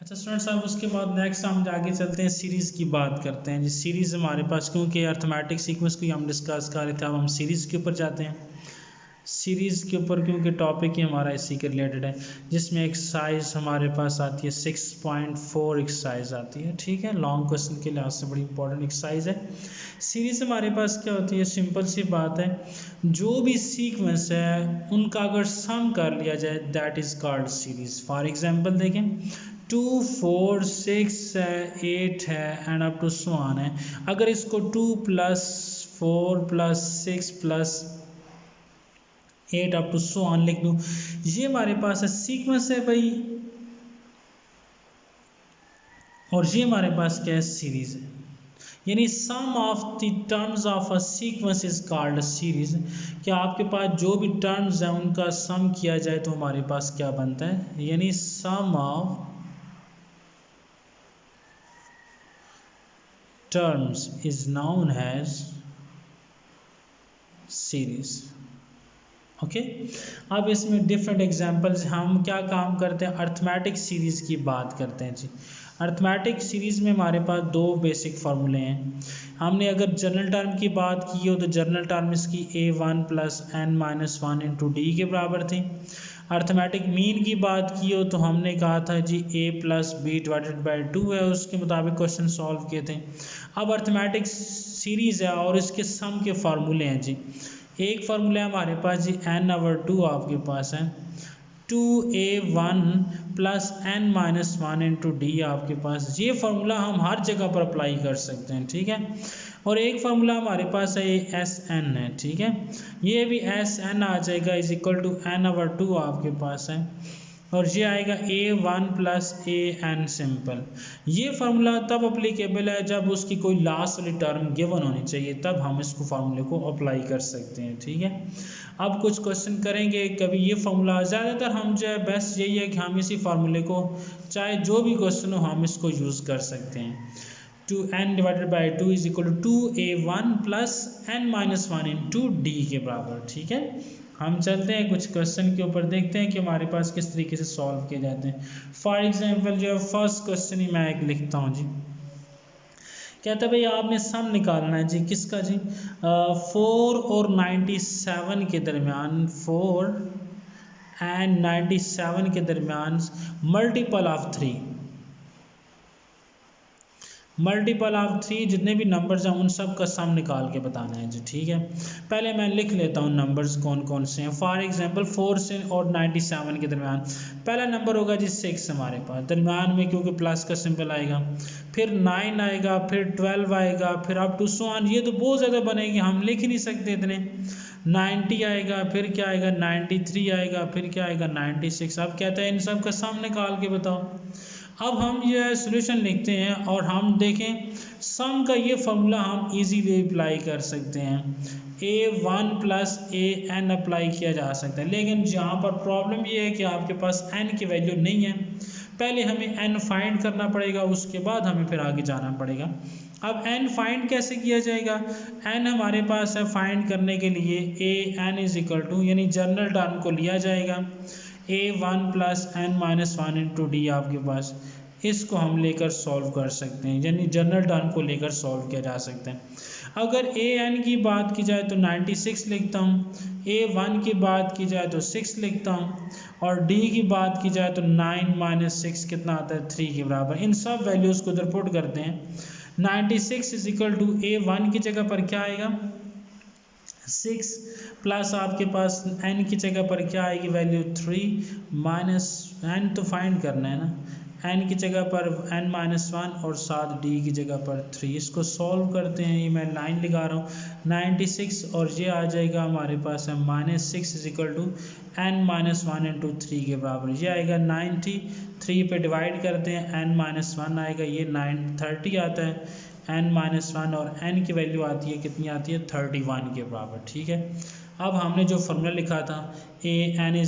अच्छा स्टूडेंट्स, अब उसके बाद नेक्स्ट हम आगे चलते हैं, सीरीज़ की बात करते हैं जी। सीरीज़ हमारे पास, क्योंकि अर्थमेटिक सीक्वेंस को ही हम डिस्कस कर रहे थे, अब हम सीरीज़ के ऊपर जाते हैं। सीरीज़ के ऊपर क्योंकि टॉपिक ही हमारा इसी के रिलेटेड है, जिसमें एक्सरसाइज हमारे पास आती है 6.4 एक्सरसाइज आती है। ठीक है, लॉन्ग क्वेश्चन के लिहाज से बड़ी इंपॉर्टेंट एक्सरसाइज है। सीरीज़ हमारे पास क्या होती है, सिंपल सी बात है, जो भी सीक्वेंस है उनका अगर सम कर लिया जाए that is called series. For example देखें, 2 4 6 है, 8 है and up to so on है। अगर इसको 2 + 4 + 6 + 8 अप टू सो ऑन लिख दूं, ये हमारे पास है सीक्वेंस है भाई, और ये हमारे पास क्या है, सीरीज है। यानी sum of the terms of a sequence is called a series. कि आपके पास जो भी टर्म्स हैं उनका सम किया जाए तो हमारे पास क्या बनता है, यानी sum of terms is known as series. Okay, अब इसमें डिफरेंट एग्जांपल्स, हम क्या काम करते हैं, अर्थमेटिक सीरीज़ की बात करते हैं जी। अर्थमेटिक सीरीज़ में हमारे पास दो बेसिक फार्मूले हैं। हमने अगर जनरल टर्म की बात की हो तो जनरल टर्म इसकी a1 + n-1 × d के बराबर थी। अर्थमेटिक मीन की बात की हो तो हमने कहा था जी a + b/2 है, उसके मुताबिक क्वेश्चन सॉल्व किए थे। अब अर्थमेटिक सीरीज़ है और इसके सम के फार्मूले हैं जी। एक फार्मूला हमारे पास जी n/2 आपके पास है, 2a1 + n-1 × d आपके पास। ये फार्मूला हम हर जगह पर अप्लाई कर सकते हैं, ठीक है। और एक फार्मूला हमारे पास है Sn है, ठीक है। ये भी Sn आ जाएगा = n/2 आपके पास है, और ये आएगा a1 + an सिंपल। ये फार्मूला तब अप्लीकेबल है जब उसकी कोई लास्ट वाली टर्म गिवन होनी चाहिए, तब हम इसको फार्मूले को अप्लाई कर सकते हैं, ठीक है। अब कुछ क्वेश्चन करेंगे कभी ये फार्मूला, ज़्यादातर हम जो है बेस्ट यही है कि हम इसी फार्मूले को चाहे जो भी क्वेश्चन हो हम इसको यूज़ कर सकते हैं। 2n/2 = 2a1 + n-1 × d के बराबर, ठीक है। हम चलते हैं कुछ क्वेश्चन के ऊपर, देखते हैं कि हमारे पास किस तरीके से सॉल्व किए जाते हैं। फॉर एग्जांपल जो है फर्स्ट क्वेश्चन ही मैं एक लिखता हूँ जी। कहता है भाई आपने सम निकालना है जी, किसका जी, 4 और 97 के दरमियान, 4 एंड 97 के दरमियान मल्टीपल ऑफ 3 जितने भी नंबर्स हैं उन सब का सम निकाल के बताना है जी, ठीक है। पहले मैं लिख लेता हूँ नंबर्स कौन कौन से हैं। फॉर एग्जांपल 4 से और 97 के दरमियान पहला नंबर होगा जी 6 हमारे पास, दरमियान में क्योंकि प्लस का सिंबल आएगा, फिर 9 आएगा, फिर 12 आएगा, फिर अप टू सो ऑन। ये तो बहुत ज़्यादा बनेगी, हम लिख ही नहीं सकते इतने। 90 आएगा, फिर क्या आएगा 93 आएगा, फिर क्या आएगा 96। अब कहता है इन सब का सम निकाल के बताओ। अब हम ये सोल्यूशन लिखते हैं और हम देखें सम का ये फार्मूला हम इजीली अप्लाई कर सकते हैं। a1 + an अप्लाई किया जा सकता है, लेकिन यहाँ पर प्रॉब्लम ये है कि आपके पास n की वैल्यू नहीं है। पहले हमें n फाइंड करना पड़ेगा, उसके बाद हमें फिर आगे जाना पड़ेगा। अब n फाइंड कैसे किया जाएगा, n हमारे पास है फाइंड करने के लिए an = यानी जनरल टर्म को लिया जाएगा a1 + n-1 × d आपके पास, इसको हम लेकर सॉल्व कर सकते हैं, यानी जनरल टर्म को लेकर सॉल्व किया जा सकता है। अगर an की बात की जाए तो 96 लिखता हूँ, a1 की बात की जाए तो 6 लिखता हूँ, और d की बात की जाए तो 9 - 6 कितना आता है, 3 के बराबर। इन सब वैल्यूज़ को इधर पुट करते हैं। 96 = a1 की जगह पर क्या आएगा 6, प्लस आपके पास n की जगह पर क्या आएगी वैल्यू 3 माइनस n तो फाइंड करना है ना, n की जगह पर n-1 और साथ d की जगह पर 3। इसको सॉल्व करते हैं, ये मैं लाइन लगा रहा हूँ 96 और ये आ जाएगा हमारे पास है -6 = n-1 × 3 के बराबर। ये आएगा 90, 3 पे डिवाइड करते हैं n-1 आएगा, ये 30 आता है n-1 और n की वैल्यू आती है कितनी आती है 31 के बराबर, ठीक है। अब हमने जो फॉर्मूला लिखा था an =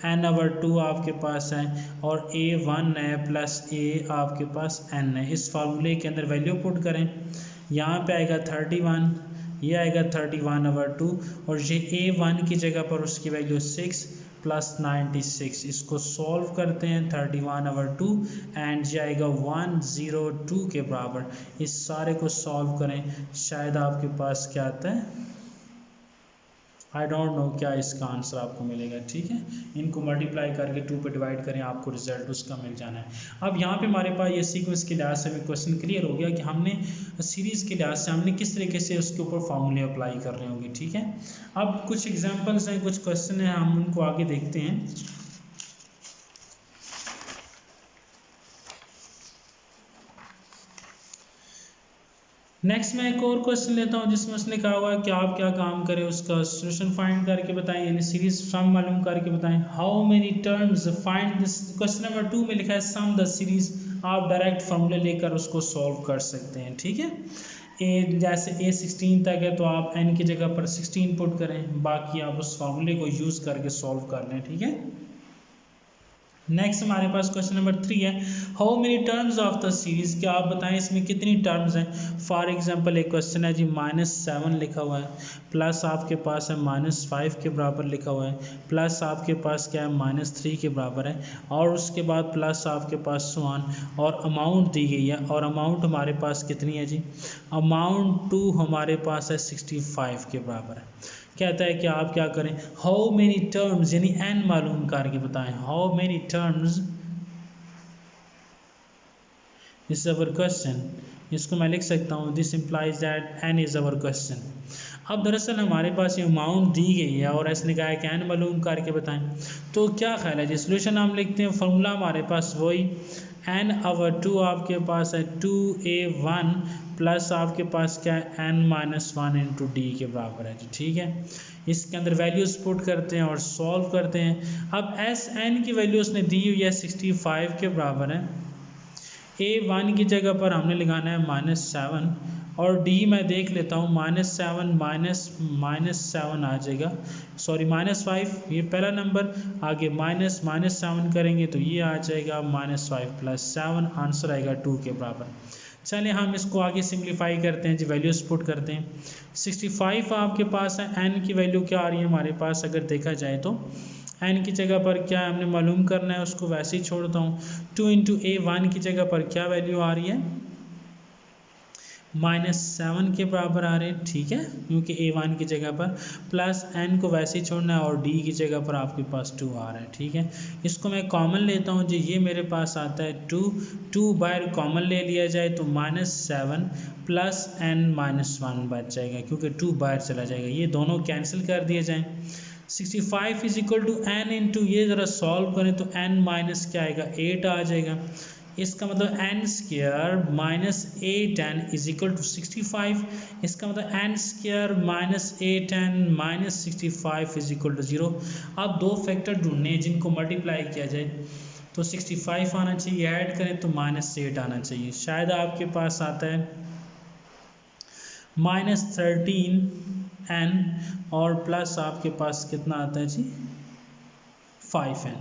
n/2 आपके पास है और a1 है प्लस a आपके पास n है। इस फार्मूले के अंदर वैल्यू पुट करें, यहाँ पे आएगा 31, ये आएगा 31/2 और ये a1 की जगह पर उसकी वैल्यू 6 प्लस 96, इसको सॉल्व करते हैं 31/2 एंड जाएगा 102 के बराबर। इस सारे को सॉल्व करें, शायद आपके पास क्या आता है, आई डोंट नो क्या इसका आंसर आपको मिलेगा। ठीक है, इनको मल्टीप्लाई करके 2 पे डिवाइड करें, आपको रिजल्ट उसका मिल जाना है। अब यहाँ पे हमारे पास ये सीक्वेंस के लिहाज से हमें क्वेश्चन क्लियर हो गया कि हमने सीरीज़ के लिहाज से हमने किस तरीके से उसके ऊपर फार्मूले अप्लाई कर रहे होंगे। ठीक है, अब कुछ एग्जाम्पल्स हैं, कुछ क्वेश्चन हैं, हम उनको आगे देखते हैं। नेक्स्ट मैं एक और क्वेश्चन लेता हूँ जिसमें उसने कहा हुआ है कि आप क्या काम करें, उसका सोल्यूशन फाइंड करके बताएं, यानी सीरीज सम मालूम करके बताएं। How many terms find this, question number 2 में लिखा है सम द सीरीज, आप डायरेक्ट फॉर्मूले लेकर उसको सॉल्व कर सकते हैं। ठीक है, जैसे A16 तक है तो आप n की जगह पर 16 पुट करें, बाकी आप उस फॉर्मूले को यूज़ करके सॉल्व कर लें। ठीक है, नेक्स्ट हमारे पास क्वेश्चन नंबर 3 है, how many terms of the series, क्या आप बताएं इसमें कितनी टर्म्स हैं। फॉर एग्जांपल एक क्वेश्चन है जी -7 लिखा हुआ है, प्लस आपके पास है -5 के बराबर लिखा हुआ है, प्लस आपके पास क्या है -3 के बराबर है, और उसके बाद प्लस आपके पास सुआन, और अमाउंट दी गई है, और अमाउंट हमारे पास कितनी है जी, अमाउंट 2 हमारे पास है 65 के बराबर है। कहता है कि आप क्या करें, हाउ मेनी टर्म्स, यानी n मालूम करके बताएं, how many terms is our question. इसको मैं लिख सकता हूँ, this implies that n is our question. अब दरअसल हमारे पास ये अमाउंट दी गई है और इसने कहा है कि n मालूम करके बताएं, तो क्या ख्याल है जी, सोल्यूशन हम लिखते हैं, फॉर्मूला हमारे पास वही n/2 आपके पास है 2a1 प्लस आपके पास क्या है n-1 इंटू डी के बराबर है जी। ठीक है, इसके अंदर वैल्यूज पुट करते हैं और सॉल्व करते हैं। अब n की वैल्यू उसने दी हुई है 65 के बराबर है, a1 की जगह पर हमने लगाना है -7, और d मैं देख लेता हूँ -7 -7 आ जाएगा, सॉरी -5 ये पहला नंबर, आगे -7 करेंगे तो ये आ जाएगा -5 + 7, आंसर आएगा 2 के बराबर। चलिए हम इसको आगे सिंप्लीफाई करते हैं जी, वैल्यूज पुट करते हैं। 65 आपके पास है, n की वैल्यू क्या आ रही है हमारे पास, अगर देखा जाए तो n की जगह पर क्या हमने मालूम करना है, उसको वैसे ही छोड़ता हूँ। 2 × a1 की जगह पर क्या वैल्यू आ रही है, -7 के बराबर आ रहे हैं। ठीक है, क्योंकि a1 की जगह पर प्लस n को वैसे ही छोड़ना है, और d की जगह पर आपके पास 2 आ रहा है। ठीक है, इसको मैं कॉमन लेता हूँ जी, ये मेरे पास आता है 2 बाहर कॉमन ले लिया जाए तो -7 + n-1 बच जाएगा, क्योंकि 2 बाहर चला जाएगा, ये दोनों कैंसिल कर दिए जाएँ। 65 = n इंटू, ये ज़रा सॉल्व करें तो n- क्या आएगा 8 आ जाएगा, इसका मतलब n² - 8n = 65, इसका मतलब n² - 8n - 65 = 0। अब दो फैक्टर ढूंढने हैं जिनको मल्टीप्लाई किया जाए, तो 65 आना चाहिए, ऐड करें तो -8 आना चाहिए, शायद आपके पास आता है -13n, और प्लस आपके पास कितना आता है जी 5n,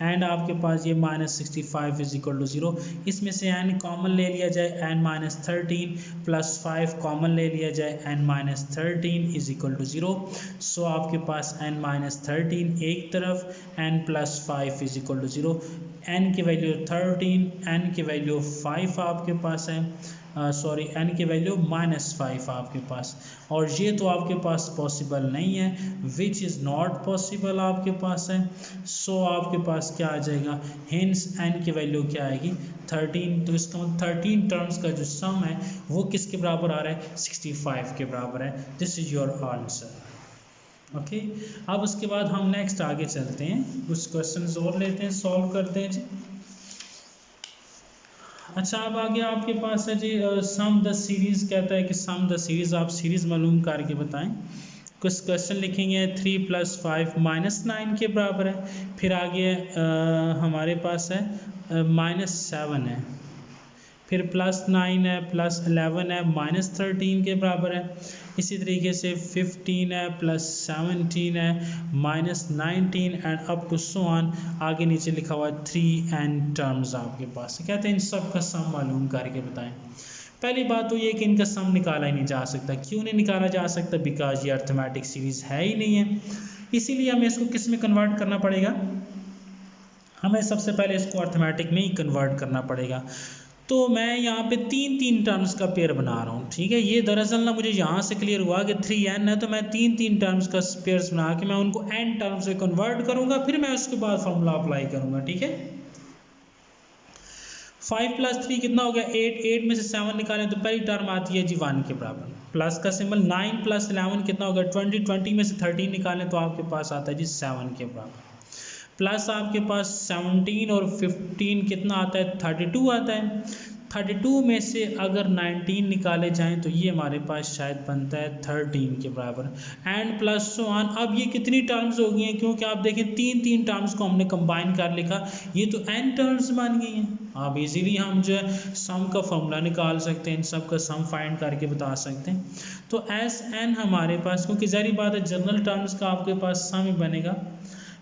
एंड आपके पास ये -65 = 0। इसमें से n कॉमन ले लिया जाए, n-13 + 5 कॉमन ले लिया जाए, n-13 = 0। सो आपके पास n-13 एक तरफ, n + 5 = 0, n की वैल्यू 13, n की वैल्यू 5 आपके पास है, सॉरी n की वैल्यू -5 आपके पास, और ये तो आपके पास पॉसिबल नहीं है, विच इज़ नॉट पॉसिबल आपके पास है। सो आपके पास क्या आ जाएगा, हेंस n की वैल्यू क्या आएगी 13, तो इसका 13 टर्म्स का जो सम है वो किसके बराबर आ रहा है 65 के बराबर है। This is your answer. Okay, अब उसके बाद हम नेक्स्ट आगे चलते हैं, कुछ क्वेश्चंस और लेते हैं, सॉल्व करते हैं जी। अच्छा, अब आगे आपके पास है जी सम द सीरीज़, कहता है कि सम द सीरीज़, आप सीरीज़ मालूम करके बताएं। कुछ क्वेश्चन लिखेंगे 3 + 5 -9 के बराबर है, फिर आगे हमारे पास है -7 है, फिर +9 है, +11 है, -13 के बराबर है, इसी तरीके से 15 है, +17 है, -19 and up to so on, आगे नीचे लिखा हुआ है 3n टर्म्स आपके पास। कहते हैं इन सब का सम मालूम करके बताएं। पहली बात तो ये कि इनका सम निकाला ही नहीं जा सकता। क्यों नहीं निकाला जा सकता, बिकॉज ये अर्थमेटिक सीरीज़ है ही नहीं है। इसीलिए हमें इसको किस में कन्वर्ट करना पड़ेगा, हमें सबसे पहले इसको अर्थमेटिक में ही कन्वर्ट करना पड़ेगा। तो मैं यहाँ पे तीन तीन टर्म्स का पेयर बना रहा हूँ, ठीक है। ये दरअसल ना मुझे यहाँ से क्लियर हुआ कि 3n है, तो मैं तीन तीन टर्म्स का पेयर्स बना के मैं उनको n टर्म्स में कन्वर्ट करूँगा, फिर मैं उसके बाद फॉर्मूला अप्लाई करूँगा, ठीक है। 5 + 3 कितना हो गया 8, 8 में से 7 निकालें तो पहली टर्म आती है जी 1 के बराबर, प्लस का सिंबल। 9 + 11 कितना होगा 20, 20 में से 13 निकालें तो आपके पास आता है जी 7 के बराबर, प्लस आपके पास 17 और 15 कितना आता है 32 आता है। 32 में से अगर 19 निकाले जाएं तो ये हमारे पास शायद बनता है 13 के बराबर, एंड प्लस सो ऑन। अब ये कितनी टर्म्स हो गई हैं, क्योंकि आप देखें तीन तीन टर्म्स को हमने कंबाइन कर लिखा, ये तो n टर्म्स बन गई हैं। अब इजीली हम जो है सम का फॉर्मूला निकाल सकते हैं, इन सब का सम फाइंड करके बता सकते हैं। तो Sn हमारे पास, क्योंकि ज़ाहिर बात है जनरल टर्म्स का आपके पास सम ही बनेगा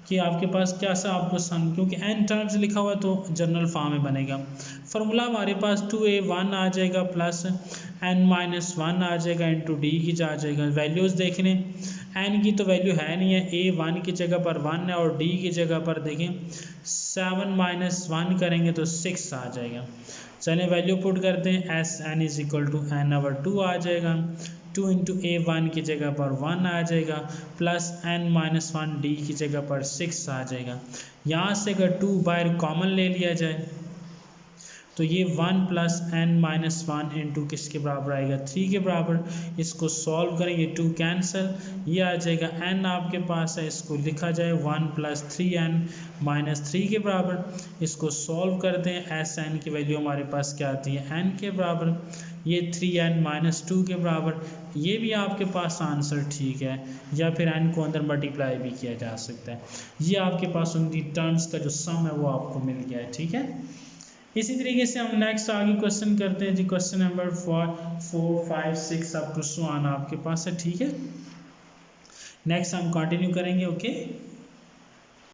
कि आपके पास क्या सा आपको सम, क्योंकि n टर्म्स लिखा हुआ तो जनरल फॉर्म में बनेगा। फार्मूला हमारे पास 2a1 आ जाएगा प्लस n-1 आ जाएगा इंटू डी की आ जाएगा। वैल्यूज़ देख लें, n की तो वैल्यू है नहीं है, a 1 की जगह पर 1 है और d की जगह पर देखें 7 - 1 करेंगे तो 6 आ जाएगा। चलें वैल्यू पुट करते हैं, Sn = n/2 आ जाएगा, 2 × a1 की जगह पर 1 आ जाएगा प्लस n-1 d की जगह पर 6 आ जाएगा। यहाँ से अगर 2 बाहर कॉमन ले लिया जाए तो ये 1 + n-1 इंटू किसके बराबर आएगा 3 के बराबर। इसको सॉल्व करेंगे 2 कैंसिल, ये आ जाएगा n आपके पास है, इसको लिखा जाए 1 + 3n - 3 के बराबर। इसको सॉल्व करते हैं, Sn की वैल्यू हमारे पास क्या आती है n के बराबर, ये 3n - 2 के बराबर। ये भी आपके पास आंसर ठीक है, या फिर n को अंदर मल्टीप्लाई भी किया जा सकता है। ये आपके पास उनकी टर्म्स का जो सम है वो आपको मिल गया है, ठीक है। इसी तरीके से हम नेक्स्ट आगे क्वेश्चन करते हैं जी, question number 4, 5, 6 up to so on आपके पास है, ठीक है। नेक्स्ट हम कंटिन्यू करेंगे, ओके।